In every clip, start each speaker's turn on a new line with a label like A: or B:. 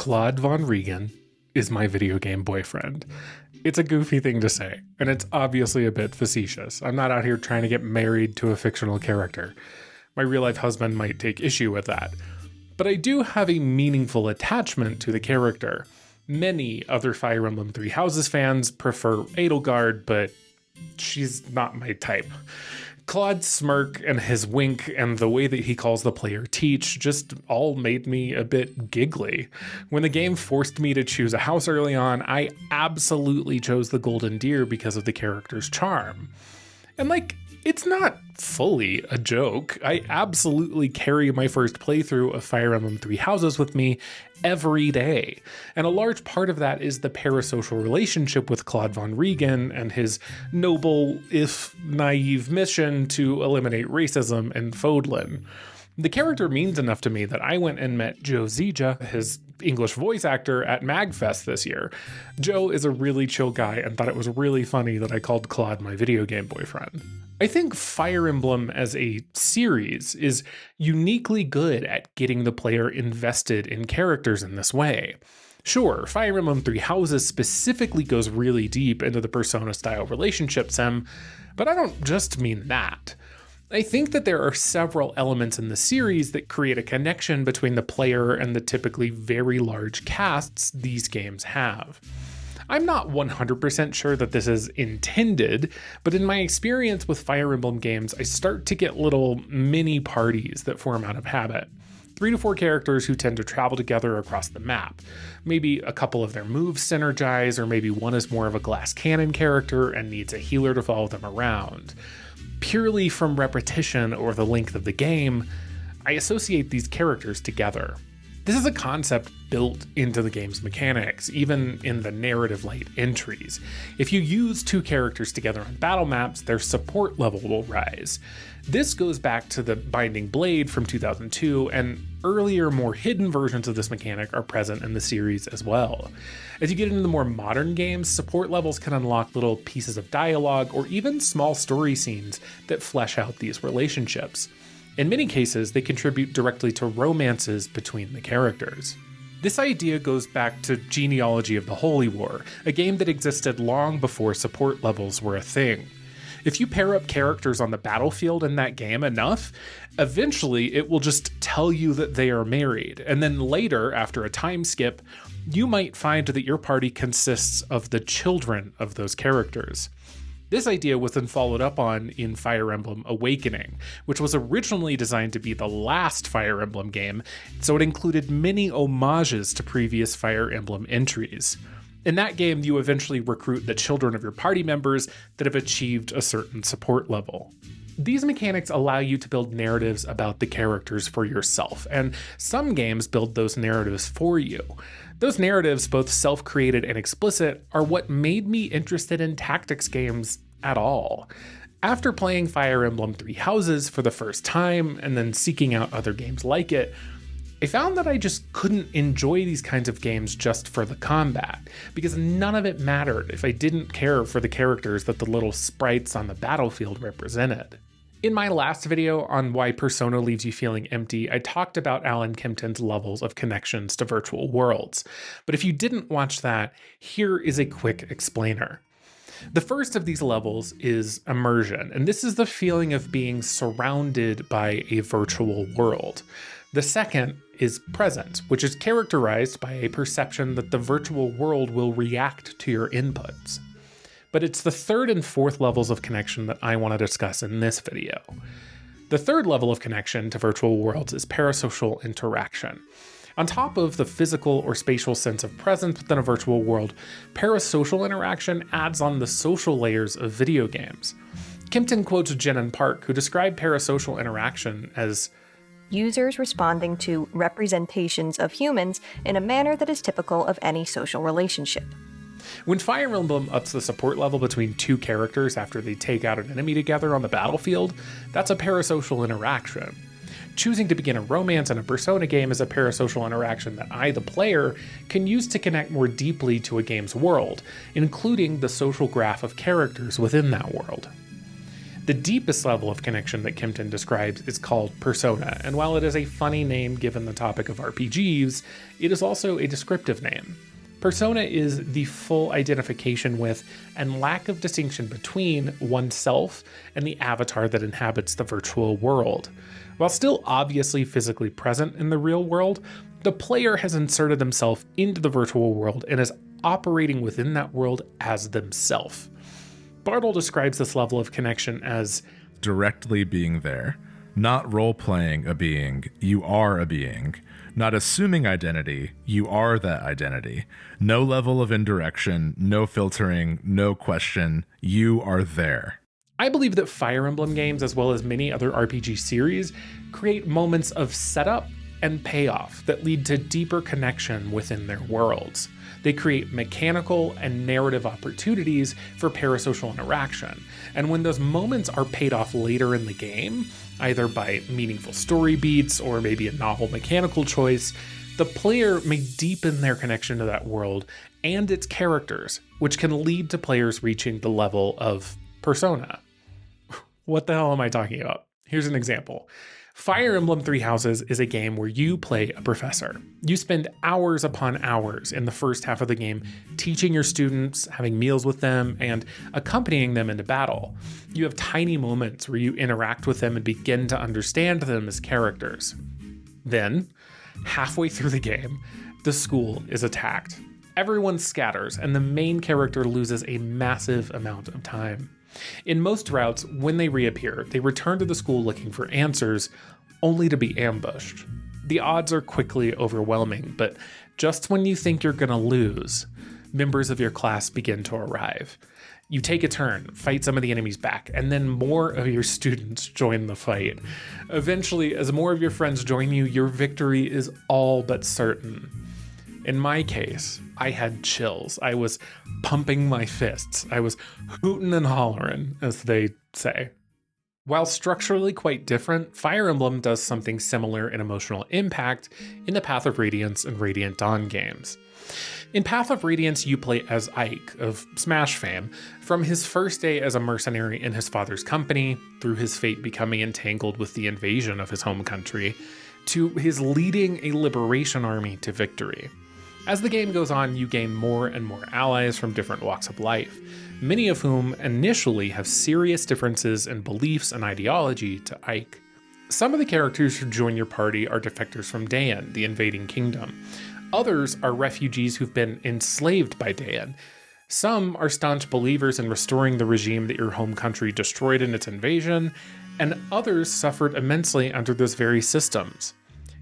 A: Claude von Riegan is my video game boyfriend. It's a goofy thing to say, and it's obviously a bit facetious. I'm not out here trying to get married to a fictional character. My real-life husband might take issue with that. But I do have a meaningful attachment to the character. Many other Fire Emblem Three Houses fans prefer Edelgard, but she's not my type. Claude's smirk and his wink and the way that he calls the player Teach just all made me a bit giggly. When the game forced me to choose a house early on, I absolutely chose the Golden Deer because of the character's charm. And it's not fully a joke. I absolutely carry my first playthrough of Fire Emblem Three Houses with me every day. And a large part of that is the parasocial relationship with Claude von Riegan and his noble, if naive, mission to eliminate racism in Fódlan. The character means enough to me that I went and met Joe Zija, his English voice actor, at MagFest this year. Joe is a really chill guy and thought it was really funny that I called Claude my video game boyfriend. I think Fire Emblem as a series is uniquely good at getting the player invested in characters in this way. Sure, Fire Emblem Three Houses specifically goes really deep into the Persona-style relationship sim, but I don't just mean that. I think that there are several elements in the series that create a connection between the player and the typically very large casts these games have. I'm not 100% sure that this is intended, but in my experience with Fire Emblem games, I start to get little mini parties that form out of habit. 3 to 4 characters who tend to travel together across the map. Maybe a couple of their moves synergize, or maybe one is more of a glass cannon character and needs a healer to follow them around. Purely from repetition or the length of the game, I associate these characters together. This is a concept built into the game's mechanics, even in the narrative light entries. If you use 2 characters together on battle maps, their support level will rise. This goes back to the Binding Blade from 2002, and earlier, more hidden versions of this mechanic are present in the series as well. As you get into the more modern games, support levels can unlock little pieces of dialogue or even small story scenes that flesh out these relationships. In many cases, they contribute directly to romances between the characters. This idea goes back to Genealogy of the Holy War, a game that existed long before support levels were a thing. If you pair up characters on the battlefield in that game enough, eventually it will just tell you that they are married, and then later, after a time skip, you might find that your party consists of the children of those characters. This idea was then followed up on in Fire Emblem Awakening, which was originally designed to be the last Fire Emblem game, so it included many homages to previous Fire Emblem entries. In that game, you eventually recruit the children of your party members that have achieved a certain support level. These mechanics allow you to build narratives about the characters for yourself, and some games build those narratives for you. Those narratives, both self-created and explicit, are what made me interested in tactics games at all. After playing Fire Emblem Three Houses for the first time, and then seeking out other games like it, I found that I just couldn't enjoy these kinds of games just for the combat, because none of it mattered if I didn't care for the characters that the little sprites on the battlefield represented. In my last video on why Persona leaves you feeling empty, I talked about Alan Kempton's levels of connections to virtual worlds. But if you didn't watch that, here is a quick explainer. The first of these levels is immersion, and this is the feeling of being surrounded by a virtual world. The second is present, which is characterized by a perception that the virtual world will react to your inputs. But it's the third and fourth levels of connection that I want to discuss in this video. The third level of connection to virtual worlds is parasocial interaction. On top of the physical or spatial sense of presence within a virtual world, parasocial interaction adds on the social layers of video games. Kempton quotes Jenn and Park, who describe parasocial interaction as
B: users responding to representations of humans in a manner that is typical of any social relationship.
A: When Fire Emblem ups the support level between 2 characters after they take out an enemy together on the battlefield, that's a parasocial interaction. Choosing to begin a romance in a Persona game is a parasocial interaction that I, the player, can use to connect more deeply to a game's world, including the social graph of characters within that world. The deepest level of connection that Kempton describes is called persona, and while it is a funny name given the topic of RPGs, it is also a descriptive name. Persona is the full identification with and lack of distinction between oneself and the avatar that inhabits the virtual world. While still obviously physically present in the real world, the player has inserted themselves into the virtual world and is operating within that world as themselves. Bartle describes this level of connection as
C: directly being there, not role-playing a being, you are a being, not assuming identity, you are that identity, no level of indirection, no filtering, no question, you are there.
A: I believe that Fire Emblem games, as well as many other RPG series, create moments of setup and payoff that lead to deeper connection within their worlds. They create mechanical and narrative opportunities for parasocial interaction, and when those moments are paid off later in the game, either by meaningful story beats or maybe a novel mechanical choice, the player may deepen their connection to that world and its characters, which can lead to players reaching the level of persona. What the hell am I talking about? Here's an example. Fire Emblem Three Houses is a game where you play a professor. You spend hours upon hours in the first half of the game teaching your students, having meals with them, and accompanying them into battle. You have tiny moments where you interact with them and begin to understand them as characters. Then, halfway through the game, the school is attacked. Everyone scatters, and the main character loses a massive amount of time. In most routes, when they reappear, they return to the school looking for answers, only to be ambushed. The odds are quickly overwhelming, but just when you think you're gonna lose, members of your class begin to arrive. You take a turn, fight some of the enemies back, and then more of your students join the fight. Eventually, as more of your friends join you, your victory is all but certain. In my case, I had chills. I was pumping my fists. I was hootin' and hollering, as they say. While structurally quite different, Fire Emblem does something similar in emotional impact in the Path of Radiance and Radiant Dawn games. In Path of Radiance, you play as Ike of Smash fame, from his first day as a mercenary in his father's company, through his fate becoming entangled with the invasion of his home country, to his leading a liberation army to victory. As the game goes on, you gain more and more allies from different walks of life, many of whom initially have serious differences in beliefs and ideology to Ike. Some of the characters who join your party are defectors from Dayan, the invading kingdom. Others are refugees who've been enslaved by Dayan. Some are staunch believers in restoring the regime that your home country destroyed in its invasion, and others suffered immensely under those very systems.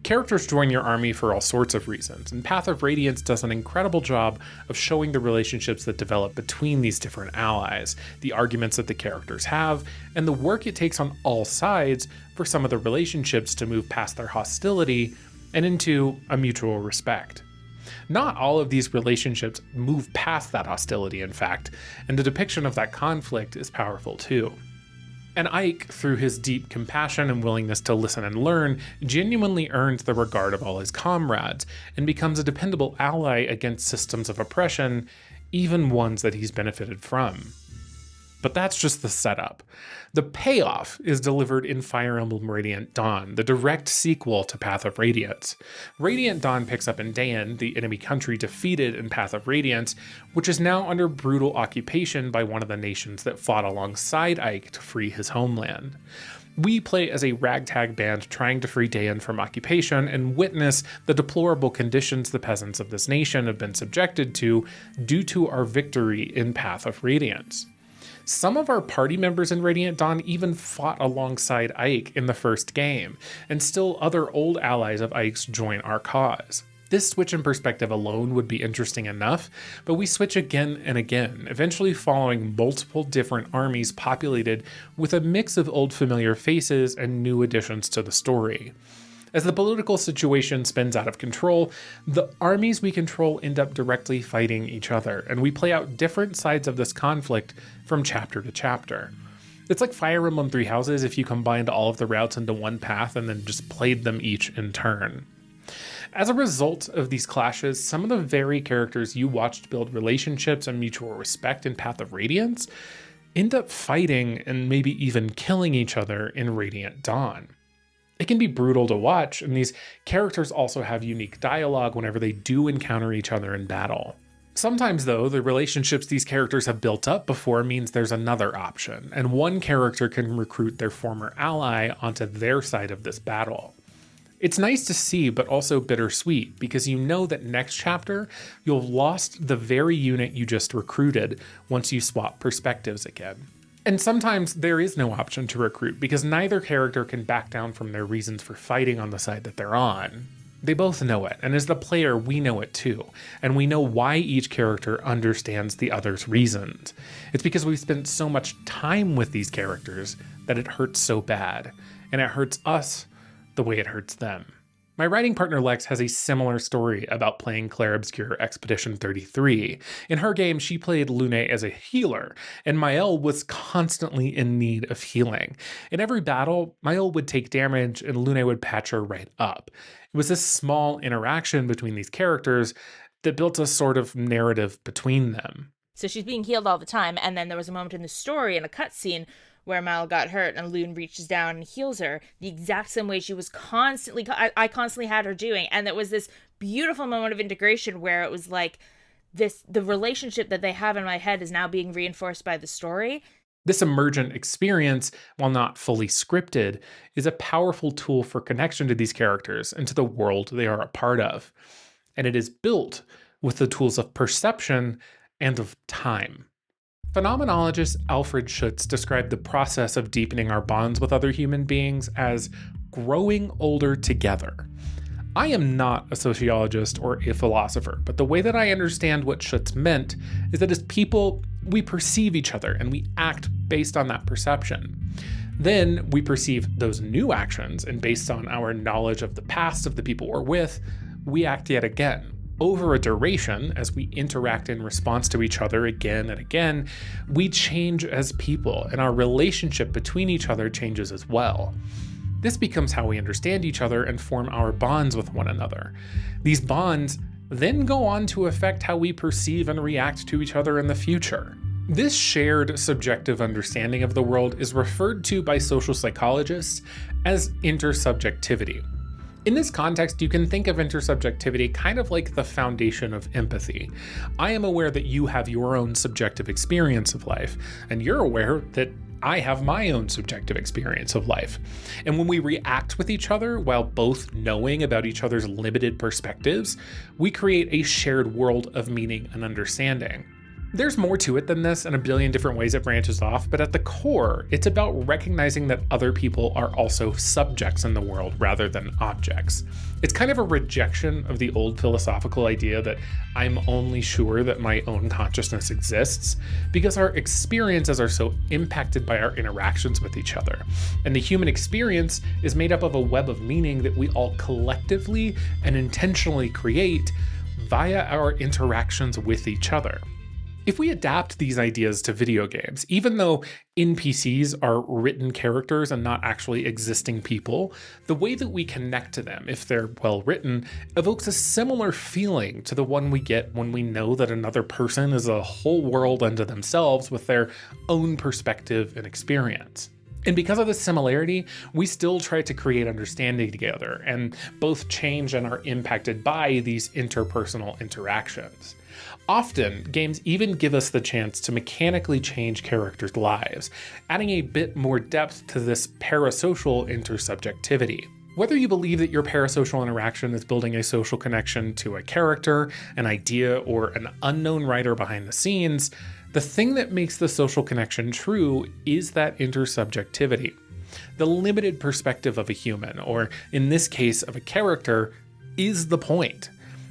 A: Characters join your army for all sorts of reasons, and Path of Radiance does an incredible job of showing the relationships that develop between these different allies, the arguments that the characters have, and the work it takes on all sides for some of the relationships to move past their hostility and into a mutual respect. Not all of these relationships move past that hostility, in fact, and the depiction of that conflict is powerful too. And Ike, through his deep compassion and willingness to listen and learn, genuinely earns the regard of all his comrades and becomes a dependable ally against systems of oppression, even ones that he's benefited from. But that's just the setup. The payoff is delivered in Fire Emblem Radiant Dawn, the direct sequel to Path of Radiance. Radiant Dawn picks up in Dayan, the enemy country defeated in Path of Radiance, which is now under brutal occupation by one of the nations that fought alongside Ike to free his homeland. We play as a ragtag band trying to free Dayan from occupation and witness the deplorable conditions the peasants of this nation have been subjected to due to our victory in Path of Radiance. Some of our party members in Radiant Dawn even fought alongside Ike in the first game, and still other old allies of Ike's join our cause. This switch in perspective alone would be interesting enough, but we switch again and again, eventually following multiple different armies populated with a mix of old familiar faces and new additions to the story. As the political situation spins out of control, the armies we control end up directly fighting each other, and we play out different sides of this conflict from chapter to chapter. It's like Fire Emblem Three Houses if you combined all of the routes into one path and then just played them each in turn. As a result of these clashes, some of the very characters you watched build relationships and mutual respect in Path of Radiance end up fighting and maybe even killing each other in Radiant Dawn. It can be brutal to watch, and these characters also have unique dialogue whenever they do encounter each other in battle. Sometimes, though, the relationships these characters have built up before means there's another option, and one character can recruit their former ally onto their side of this battle. It's nice to see, but also bittersweet, because you know that next chapter, you'll have lost the very unit you just recruited once you swap perspectives again. And sometimes there is no option to recruit, because neither character can back down from their reasons for fighting on the side that they're on. They both know it, and as the player, we know it too, and we know why each character understands the other's reasons. It's because we've spent so much time with these characters that it hurts so bad, and it hurts us the way it hurts them. My writing partner Lex has a similar story about playing Clair Obscur Expedition 33. In her game, she played Lune as a healer, and Maëlle was constantly in need of healing. In every battle, Maëlle would take damage and Lune would patch her right up. It was this small interaction between these characters that built a sort of narrative between them.
D: So she's being healed all the time, and then there was a moment in the story in a cutscene where Maëlle got hurt and Lune reaches down and heals her the exact same way she was I constantly had her doing. And it was this beautiful moment of integration where it was like the relationship that they have in my head is now being reinforced by the story.
A: This emergent experience, while not fully scripted, is a powerful tool for connection to these characters and to the world they are a part of. And it is built with the tools of perception and of time. Phenomenologist Alfred Schutz described the process of deepening our bonds with other human beings as growing older together. I am not a sociologist or a philosopher, but the way that I understand what Schutz meant is that as people, we perceive each other and we act based on that perception. Then we perceive those new actions, and based on our knowledge of the past of the people we're with, we act yet again. Over a duration, as we interact in response to each other again and again, we change as people, and our relationship between each other changes as well. This becomes how we understand each other and form our bonds with one another. These bonds then go on to affect how we perceive and react to each other in the future. This shared subjective understanding of the world is referred to by social psychologists as intersubjectivity. In this context, you can think of intersubjectivity kind of like the foundation of empathy. I am aware that you have your own subjective experience of life, and you're aware that I have my own subjective experience of life. And when we react with each other while both knowing about each other's limited perspectives, we create a shared world of meaning and understanding. There's more to it than this and a billion different ways it branches off, but at the core, it's about recognizing that other people are also subjects in the world rather than objects. It's kind of a rejection of the old philosophical idea that I'm only sure that my own consciousness exists, because our experiences are so impacted by our interactions with each other. And the human experience is made up of a web of meaning that we all collectively and intentionally create via our interactions with each other. If we adapt these ideas to video games, even though NPCs are written characters and not actually existing people, the way that we connect to them, if they're well written, evokes a similar feeling to the one we get when we know that another person is a whole world unto themselves with their own perspective and experience. And because of this similarity, we still try to create understanding together and both change and are impacted by these interpersonal interactions. Often, games even give us the chance to mechanically change characters' lives, adding a bit more depth to this parasocial intersubjectivity. Whether you believe that your parasocial interaction is building a social connection to a character, an idea, or an unknown writer behind the scenes, the thing that makes the social connection true is that intersubjectivity. The limited perspective of a human, or in this case of a character, is the point.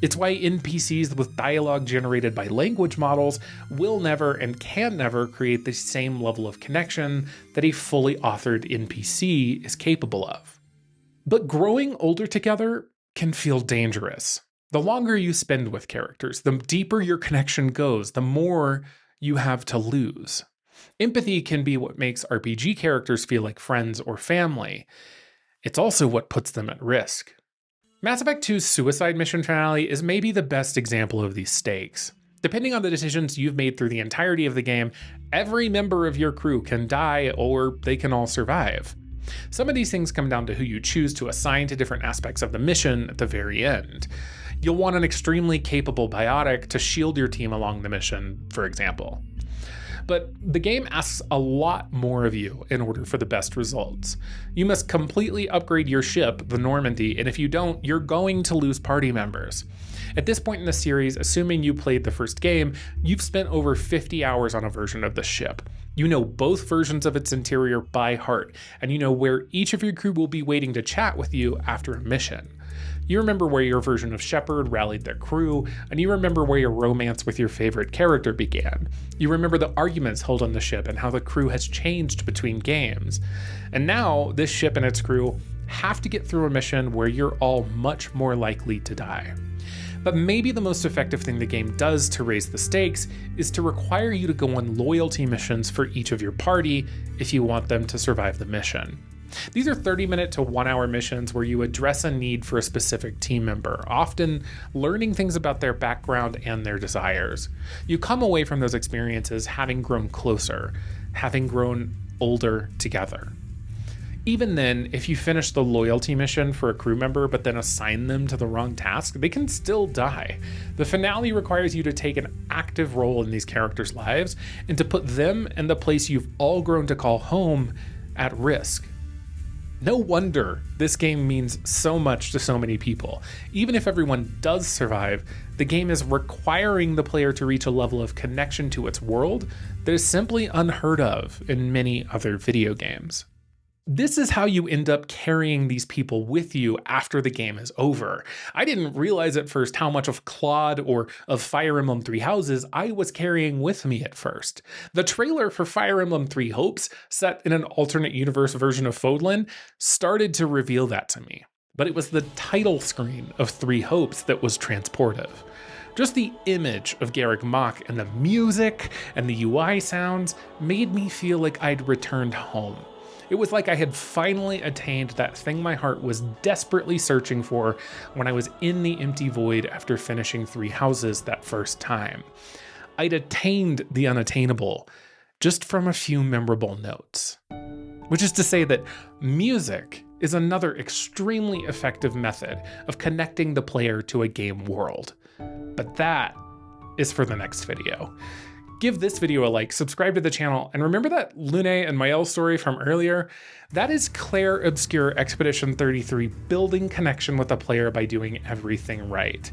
A: It's why NPCs with dialogue generated by language models will never and can never create the same level of connection that a fully authored NPC is capable of. But growing older together can feel dangerous. The longer you spend with characters, the deeper your connection goes, the more you have to lose. Empathy can be what makes RPG characters feel like friends or family. It's also what puts them at risk. Mass Effect 2's suicide mission finale is maybe the best example of these stakes. Depending on the decisions you've made through the entirety of the game, every member of your crew can die or they can all survive. Some of these things come down to who you choose to assign to different aspects of the mission at the very end. You'll want an extremely capable biotic to shield your team along the mission, for example. But the game asks a lot more of you in order for the best results. You must completely upgrade your ship, the Normandy, and if you don't, you're going to lose party members. At this point in the series, assuming you played the first game, you've spent over 50 hours on a version of the ship. You know both versions of its interior by heart, and you know where each of your crew will be waiting to chat with you after a mission. You remember where your version of Shepard rallied their crew, and you remember where your romance with your favorite character began. You remember the arguments held on the ship and how the crew has changed between games. And now, this ship and its crew have to get through a mission where you're all much more likely to die. But maybe the most effective thing the game does to raise the stakes is to require you to go on loyalty missions for each of your party if you want them to survive the mission. These are 30-minute to 1-hour missions where you address a need for a specific team member, often learning things about their background and their desires. You come away from those experiences having grown closer, having grown older together. Even then, if you finish the loyalty mission for a crew member but then assign them to the wrong task, they can still die. The finale requires you to take an active role in these characters' lives and to put them and the place you've all grown to call home at risk. No wonder this game means so much to so many people. Even if everyone does survive, the game is requiring the player to reach a level of connection to its world that is simply unheard of in many other video games. This is how you end up carrying these people with you after the game is over. I didn't realize at first how much of Claude or of Fire Emblem Three Houses I was carrying with me at first. The trailer for Fire Emblem Three Hopes, set in an alternate universe version of Fódlan, started to reveal that to me. But it was the title screen of Three Hopes that was transportive. Just the image of Garrick Mach and the music and the UI sounds made me feel like I'd returned home. It was like I had finally attained that thing my heart was desperately searching for when I was in the empty void after finishing Three Houses that first time. I'd attained the unattainable just from a few memorable notes. Which is to say that music is another extremely effective method of connecting the player to a game world. But that is for the next video. Give this video a like, subscribe to the channel, and remember that Lune and Mael story from earlier? That is Clair Obscur Expedition 33 building connection with the player by doing everything right.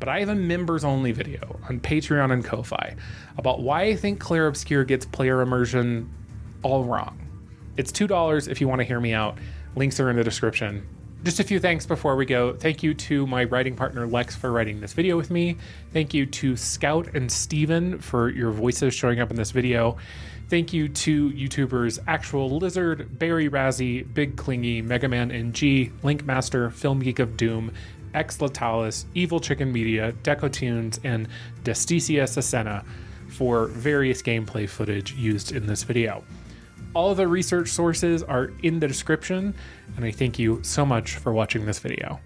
A: But I have a members-only video on Patreon and Ko-Fi about why I think Clair Obscur gets player immersion all wrong. It's $2 if you want to hear me out. Links are in the description. Just a few thanks before we go. Thank you to my writing partner Lex for writing this video with me. Thank you to Scout and Steven for your voices showing up in this video. Thank you to YouTubers Actual Lizard, Barry Razzie, Big Clingy, Mega Man NG, Linkmaster, Film Geek of Doom, X Latalis, Evil Chicken Media, Decotunes, and Desticia Sasena for various gameplay footage used in this video. All of the research sources are in the description, and I thank you so much for watching this video.